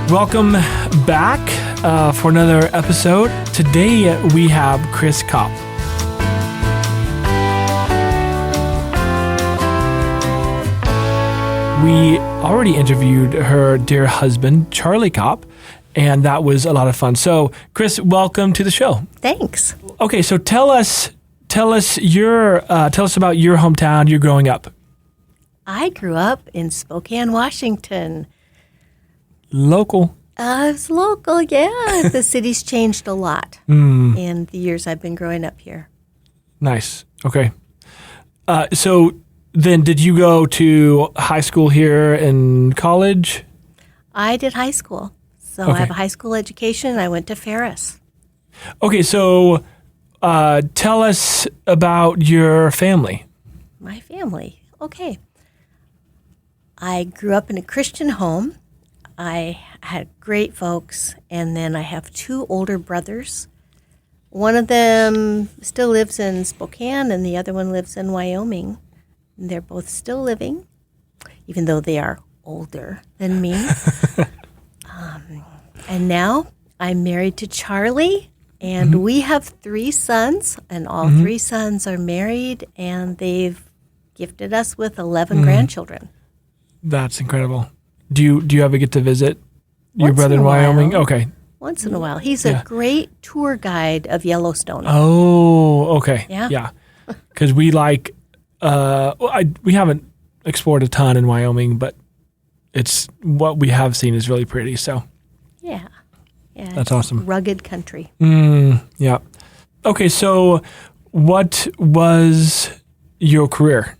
Welcome back for another episode. Today we have Chris Kopp. We already interviewed her dear husband, Charlie Kopp, and that was a lot of fun. So, Chris, welcome to the show. Thanks. Okay, so tell us about your hometown, your growing up. I grew up in Spokane, Washington. Local. It's local, yeah. The city's changed a lot in the years I've been growing up here. Nice. Okay. So then did you go to high school here and college? I did high school. So Okay. I have a high school education. I went to Ferris. Okay, so tell us about your family. My family. Okay. I grew up in a Christian home. I had great folks, and then I have two older brothers. One of them still lives in Spokane, and the other one lives in Wyoming. And they're both still living, even though they are older than me. And now I'm married to Charlie, and we have three sons, and all three sons are married, and they've gifted us with 11 grandchildren. That's incredible. Do you ever get to visit your Once brother in in a Wyoming? while. Okay. Once in a while. He's Yeah. a great tour guide of Yellowstone. Oh, okay. Yeah. Yeah. Because we like, we haven't explored a ton in Wyoming, but it's what we have seen is really pretty. So Yeah. Yeah. That's it's awesome. Rugged country. yeah. Okay. So what was your career?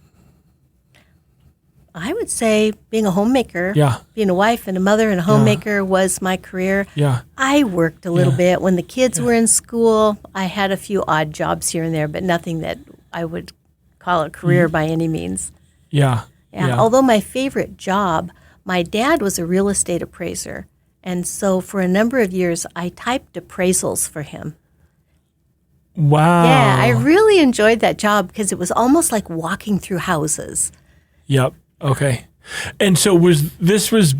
I would say being a homemaker, Yeah. being a wife and a mother and a homemaker was my career. Yeah. I worked a little Yeah. bit when the kids were in school. I had a few odd jobs here and there, but nothing that I would call a career by any means. Yeah. Yeah. Although my favorite job, my dad was a real estate appraiser. And so for a number of years, I typed appraisals for him. Wow. Yeah, I really enjoyed that job because it was almost like walking through houses. Yep. Okay. And so this was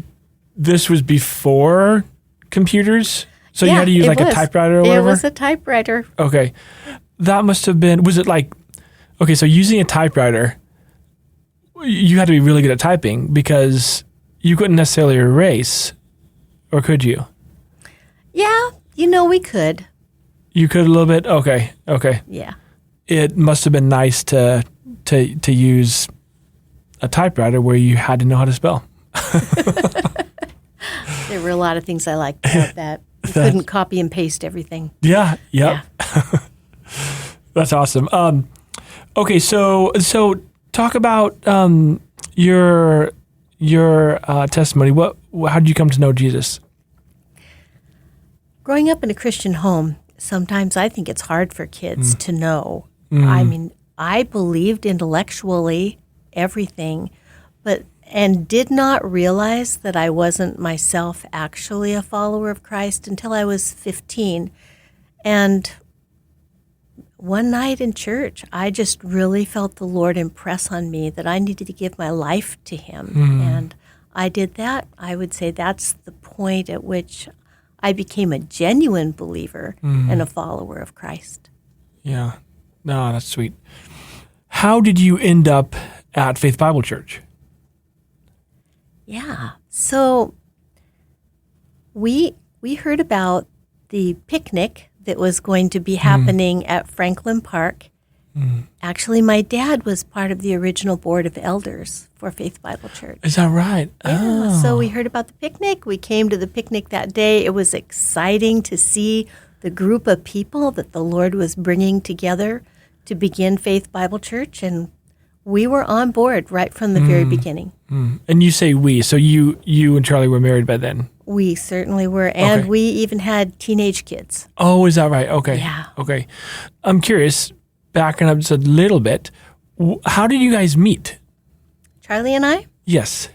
before computers? So you Yeah, had to use it like a was. typewriter or whatever? It was a typewriter. Okay. That must have been, was it like, okay, so using a typewriter, you had to be really good at typing because you couldn't necessarily erase, or could you? Yeah, we could. You could a little bit? Okay. Okay. Yeah. It must have been nice to use a typewriter where you had to know how to spell. There were a lot of things I liked about that. You couldn't copy and paste everything. Yeah. Yep. Yeah. That's awesome. Okay, so talk about your testimony. How did you come to know Jesus? Growing up in a Christian home, sometimes I think it's hard for kids to know. I mean, I believed intellectually everything, and did not realize that I wasn't myself actually a follower of Christ until I was 15. And one night in church, I just really felt the Lord impress on me that I needed to give my life to Him. And I did that. I would say that's the point at which I became a genuine believer and a follower of Christ. Yeah. No, that's sweet. How did you end up at Faith Bible Church? Yeah. So we heard about the picnic that was going to be happening at Franklin Park. Actually, my dad was part of the original board of elders for Faith Bible Church. Is that right? Yeah, so we heard about the picnic. We came to the picnic that day. It was exciting to see the group of people that the Lord was bringing together to begin Faith Bible Church, and we were on board right from the very beginning. And you say we, so you and Charlie were married by then? We certainly were, and Okay. we even had teenage kids. Oh, is that right? Okay. Yeah. Okay. I'm curious, backing up just a little bit, how did you guys meet? Charlie and I, Yes.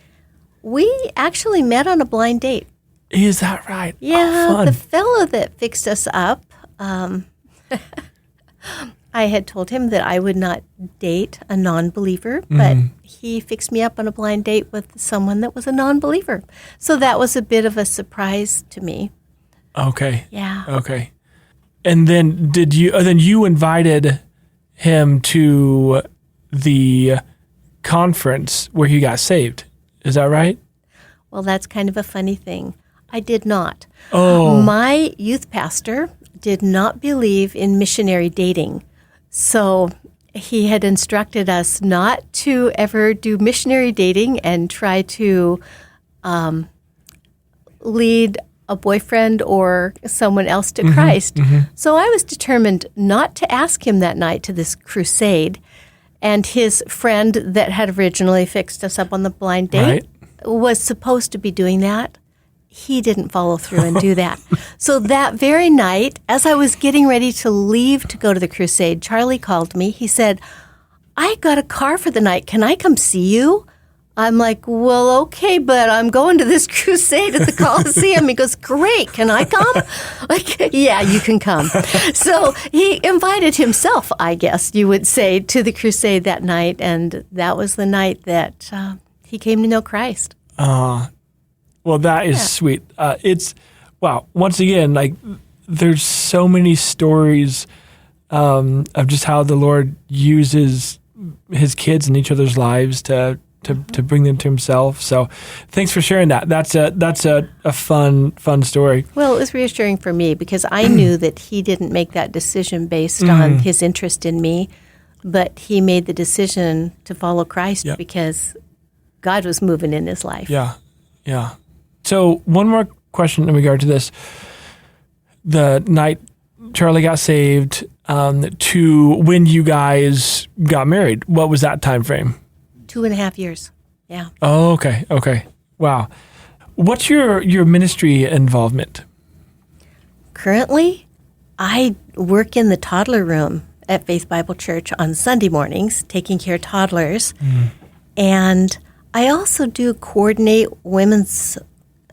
we actually met on a blind date. Is that right? Yeah, Oh, fun. the fellow that fixed us up, I had told him that I would not date a non-believer, but he fixed me up on a blind date with someone that was a non-believer. So that was a bit of a surprise to me. Okay. Yeah. Okay. And then you invited him to the conference where he got saved. Is that right? Well, that's kind of a funny thing. I did not. Oh. My youth pastor did not believe in missionary dating. So he had instructed us not to ever do missionary dating and try to lead a boyfriend or someone else to Christ. So I was determined not to ask him that night to this crusade. And his friend that had originally fixed us up on the blind date was supposed to be doing that. He didn't follow through and do that. So that very night, as I was getting ready to leave to go to the crusade, Charlie called me. He said, I got a car for the night. Can I come see you? I'm like, well, okay, but I'm going to this crusade at the Coliseum. He goes, great, can I come? Like, yeah, you can come. So he invited himself, I guess you would say, to the crusade that night, and that was the night that he came to know Christ. Well, that is sweet. Wow. Once again, like there's so many stories of just how the Lord uses his kids in each other's lives to bring them to himself. So thanks for sharing that. That's a fun story. Well, it was reassuring for me because I knew that he didn't make that decision based on his interest in me, but he made the decision to follow Christ because God was moving in his life. Yeah. Yeah. So one more question in regard to this. The night Charlie got saved to when you guys got married, what was that time frame? 2.5 years. Yeah. Oh, okay. Okay. Wow. What's your ministry involvement? Currently, I work in the toddler room at Faith Bible Church on Sunday mornings, taking care of toddlers. And I also do coordinate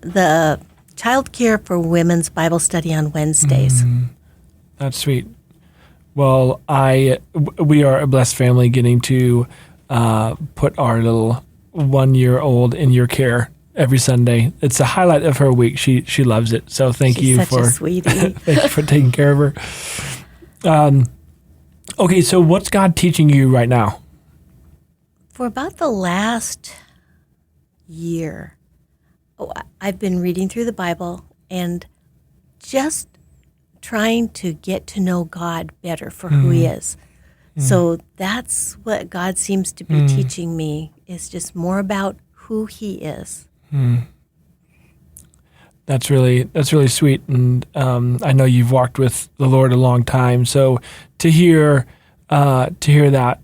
the child care for women's Bible study on Wednesdays. That's sweet. Well, we are a blessed family getting to put our little 1-year-old in your care every Sunday. It's a highlight of her week. She loves it. So thank She's you such for a sweetie. thank you for taking care of her. Okay, so what's God teaching you right now? For about the last year, I've been reading through the Bible and just trying to get to know God better for who he is. So that's what God seems to be teaching me, is just more about who he is. That's really sweet, and I know you've walked with the Lord a long time. So to hear that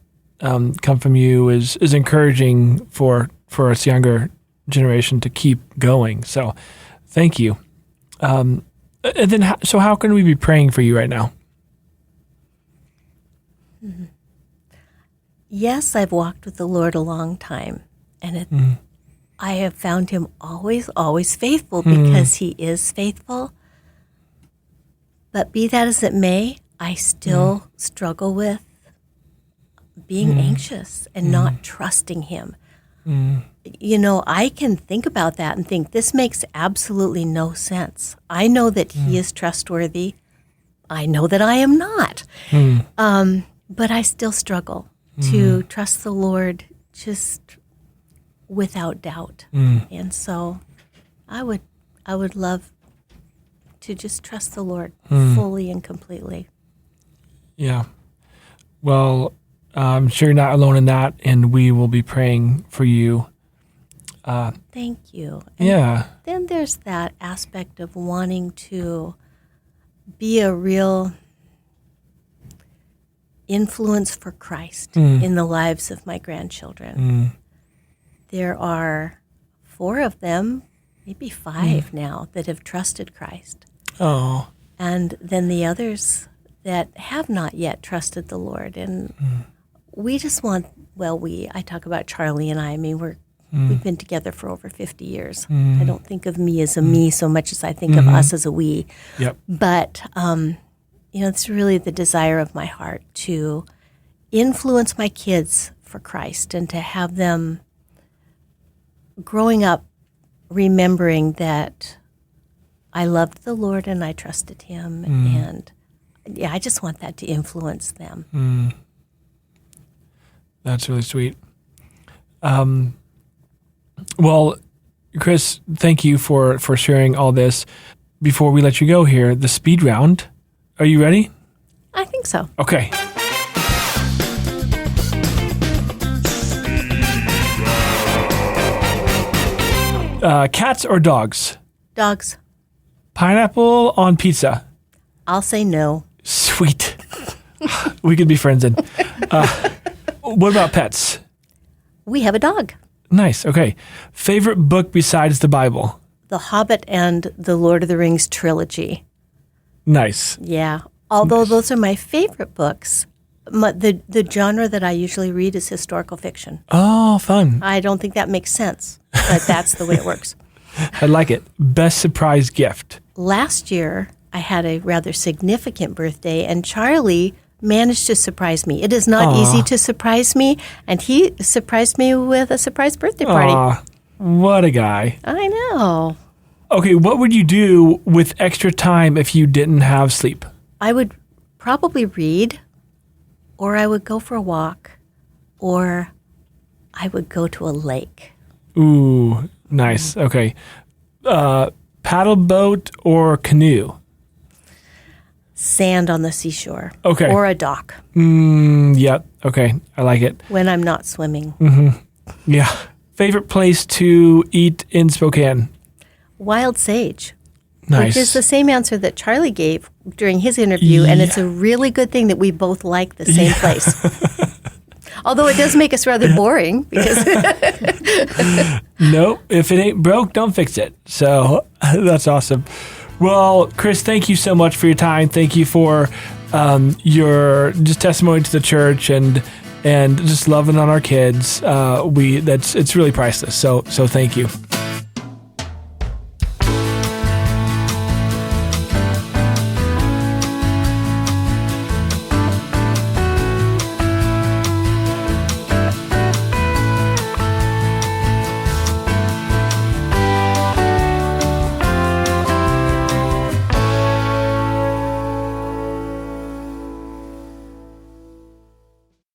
come from you is encouraging for us younger generation to keep going. So thank you. And then, how can we be praying for you right now? Yes, I've walked with the Lord a long time, and I have found him always faithful because he is faithful. But be that as it may, I still struggle with being anxious and not trusting him. You know, I can think about that and think this makes absolutely no sense. I know that he is trustworthy. I know that I am not. But I still struggle to trust the Lord just without doubt. And so I would love to just trust the Lord fully and completely. Yeah. Well, I'm sure you're not alone in that, and we will be praying for you. Thank you. And then there's that aspect of wanting to be a real influence for Christ in the lives of my grandchildren. There are 4 of them, maybe 5 now, that have trusted Christ. Oh. And then the others that have not yet trusted the Lord. And we just want, I talk about Charlie and I mean, we've been together for over 50 years. I don't think of me as a me so much as I think of us as a we. Yep. But it's really the desire of my heart to influence my kids for Christ and to have them growing up remembering that I loved the Lord and I trusted him. And yeah, I just want that to influence them. That's really sweet. Well, Chris, thank you for sharing all this. Before we let you go here, the speed round. Are you ready? I think so. Okay. Cats or dogs? Dogs. Pineapple on pizza? I'll say no. Sweet. We could be friends then. What about pets? We have a dog. Nice. Okay. Favorite book besides the Bible? The Hobbit and the Lord of the Rings trilogy. Nice. Yeah. Although those are my favorite books, the genre that I usually read is historical fiction. Oh, fun. I don't think that makes sense, but that's the way it works. I like it. Best surprise gift? Last year, I had a rather significant birthday, and Charlie managed to surprise me. It is not easy to surprise me, and he surprised me with a surprise birthday party. Aw, what a guy. I know. Okay, what would you do with extra time if you didn't have sleep? I would probably read, or I would go for a walk, or I would go to a lake. Ooh, nice. Okay. Paddle boat or canoe? Sand on the seashore. Okay. Or a dock. Yep. Okay. I like it. When I'm not swimming. Yeah. Favorite place to eat in Spokane? Wild Sage. Nice. Which is the same answer that Charlie gave during his interview, and it's a really good thing that we both like the same place. Although it does make us rather boring because Nope. If it ain't broke, don't fix it. So that's awesome. Well, Chris, thank you so much for your time. Thank you for your just testimony to the church and just loving on our kids. It's really priceless. So thank you.